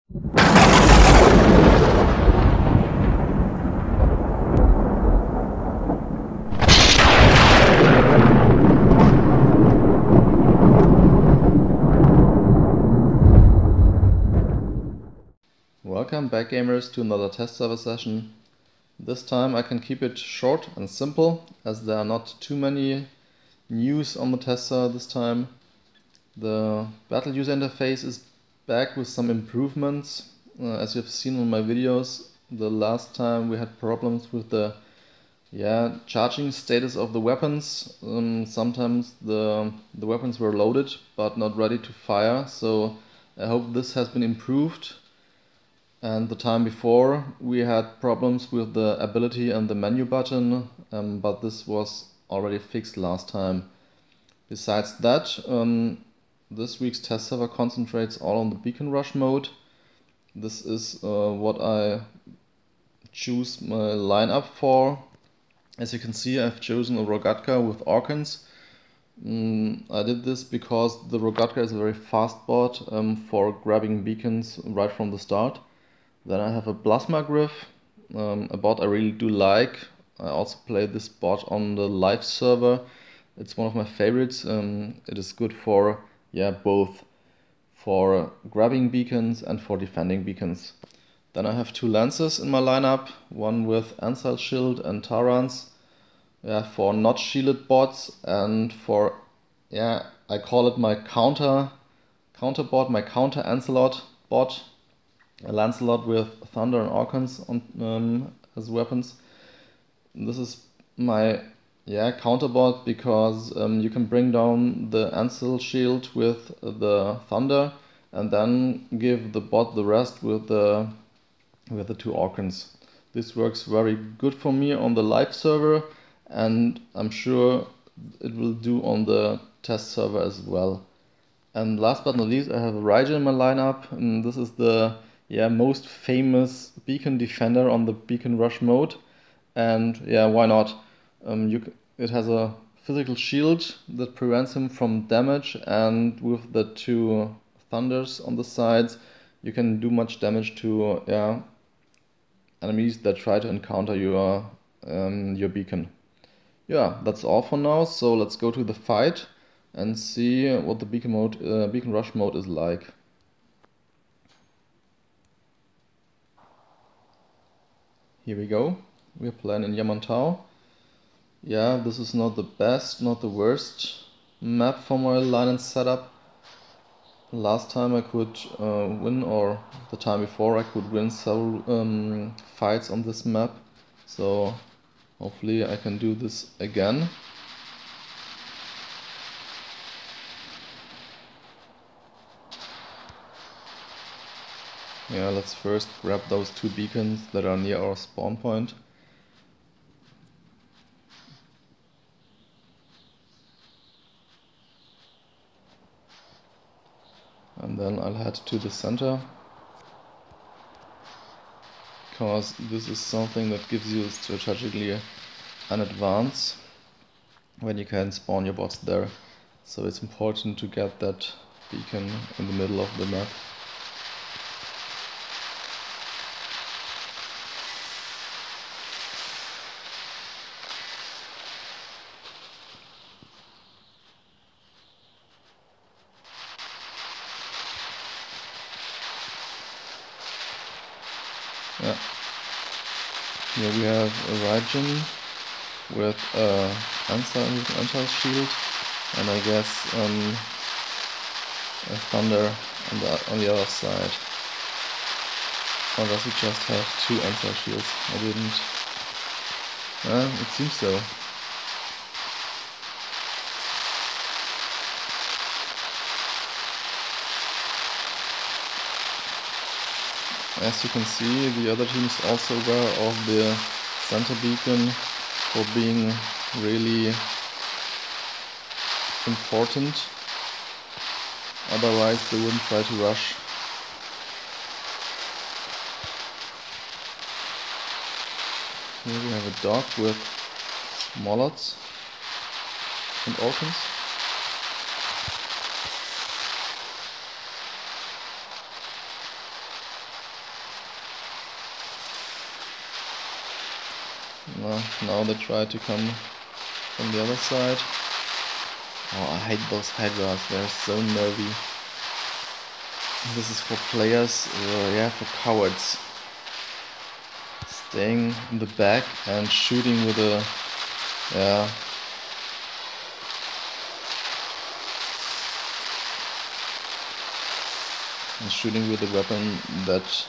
Welcome back, gamers, to another test server session. This time I can keep it short and simple, as there are not too many news on the test server this time. The battle user interface is back with some improvements. As you've seen on my videos, the last time we had problems with the charging status of the weapons. Sometimes the weapons were loaded but not ready to fire, so I hope this has been improved. And the time before we had problems with the ability and the menu button, but this was already fixed last time. Besides that, this week's test server concentrates all on the beacon rush mode. This is what I choose my lineup for. As you can see, I've chosen a Rogatka with Orkans. I did this because the Rogatka is a very fast bot for grabbing beacons right from the start. Then I have a Plasma Griff, a bot I really do like. I also play this bot on the live server. It's one of my favorites. It is good for both for grabbing beacons and for defending beacons. Then I have two Lancers in my lineup, one with Ansel Shield and Tarans, for not shielded bots, and for I call it my counter bot, my counter Ancelot bot. A Lancelot with Thunder and Orkans on, as weapons. This is my counter bot because you can bring down the Ansel shield with the Thunder and then give the bot the rest with the two Orkans. This works very good for me on the live server, and I'm sure it will do on the test server as well. And last but not least, I have a Raijin in my lineup, and this is the most famous beacon defender on the beacon rush mode. And why not? It has a physical shield that prevents him from damage, and with the two thunders on the sides you can do much damage to enemies that try to encounter your beacon. That's all for now, so let's go to the fight and see what the beacon rush mode is like. Here we go. We're playing in Yamantau. This is not the best, not the worst map for my line and setup. Last time I could win, or the time before I could win several fights on this map. So hopefully I can do this again. Let's first grab those two beacons that are near our spawn point. And then I'll head to the center, because this is something that gives you strategically an advance when you can spawn your bots there. So it's important to get that beacon in the middle of the map. Here we have a Raijin with Ansel shield, and I guess a Thunder on the other side. Or does he just have two Ansel shields? I didn't. It seems so. As you can see, the other team is also aware of the center beacon for being really important. Otherwise they wouldn't try to rush. Here we have a dog with Mollots and Orkans. Now they try to come from the other side. Oh, I hate those Hydras, they're so nervy. This is for players, yeah, for cowards. Staying in the back and shooting with a, yeah. And shooting with a weapon that...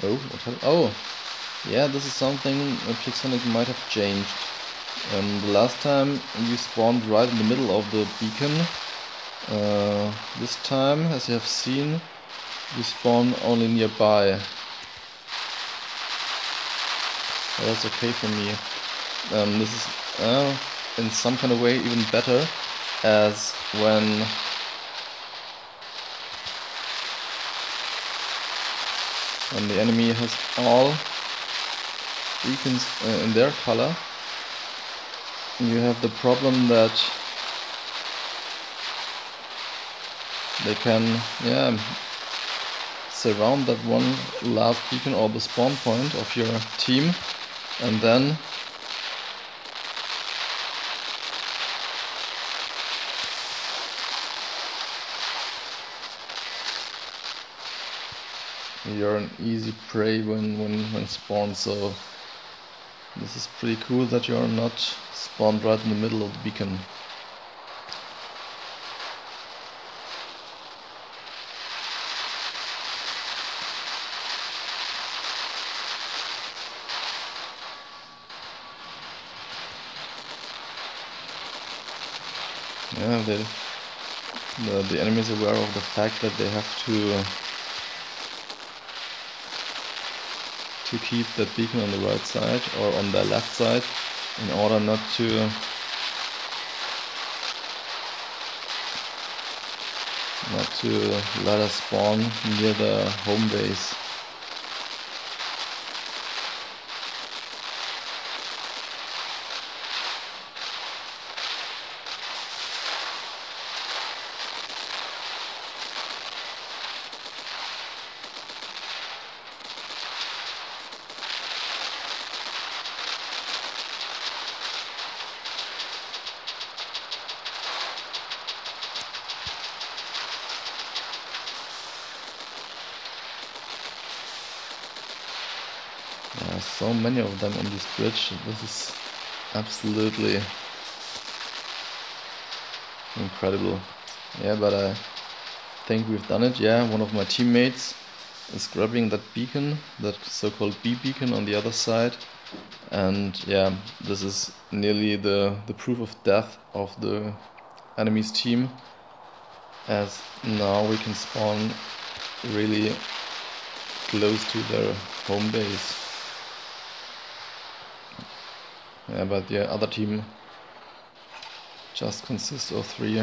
Oh, what happened? Oh, yeah, this is something Pixonic might have changed. The last time you spawned right in the middle of the beacon. This time, as you have seen, you spawn only nearby. That's okay for me. This is in some kind of way even better, as when the enemy has all beacons in their color, you have the problem that they can, yeah, surround that one last beacon or the spawn point of your team, and then you're an easy prey when spawned. So this is pretty cool that you're not spawned right in the middle of the beacon. Yeah, the enemy is aware of the fact that they have to keep that beacon on the right side or on the left side in order not to let us spawn near the home base. There are so many of them on this bridge. This is absolutely incredible. Yeah, but I think we've done it. Yeah, one of my teammates is grabbing that beacon, that so-called B beacon on the other side. And yeah, this is nearly the proof of death of the enemy's team, as now we can spawn really close to their home base. Yeah, but the other team just consists of 3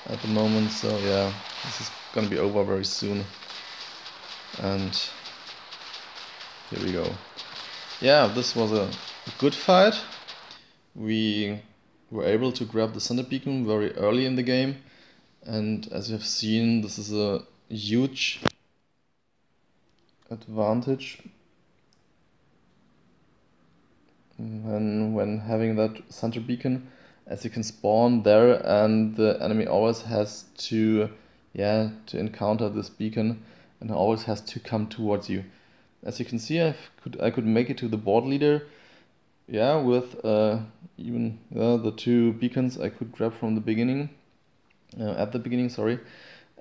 at the moment, so yeah, this is gonna be over very soon. And here we go. Yeah, this was a good fight. We were able to grab the center beacon very early in the game, and as you have seen, this is a huge advantage when having that center beacon, as you can spawn there and the enemy always has to encounter this beacon and always has to come towards you. As you can see, I could make it to the board leader, yeah, with even the 2 beacons I could grab from the beginning, at the beginning, sorry.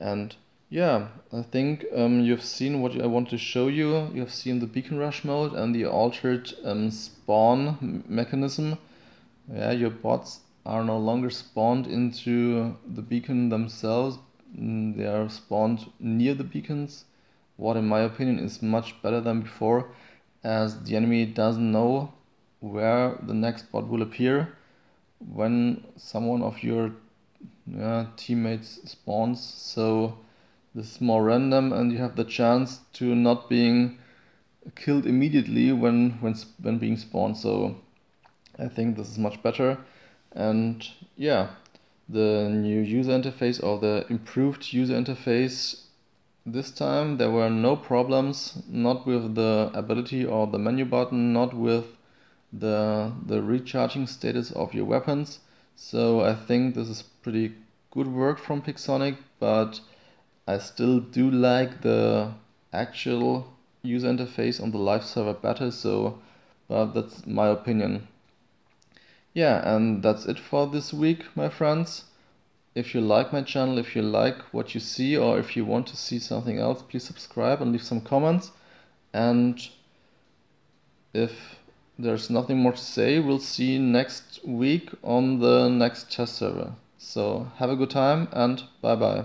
And yeah, I think you've seen what I want to show you. You have seen the beacon rush mode and the altered spawn mechanism. Yeah, your bots are no longer spawned into the beacon themselves. They are spawned near the beacons, what in my opinion is much better than before, as the enemy doesn't know where the next bot will appear when someone of your teammates spawns. So this is more random, and you have the chance to not being killed immediately when being spawned. So I think this is much better. And yeah, the new user interface, or the improved user interface, This time there were no problems, not with the ability or the menu button, not with the recharging status of your weapons. So I think this is pretty good work from Pixonic, but I still do like the actual user interface on the live server better, so that's my opinion. Yeah, and that's it for this week, my friends. If you like my channel, if you like what you see, or if you want to see something else, please subscribe and leave some comments. And if there's nothing more to say, we'll see you next week on the next test server. So have a good time and bye bye.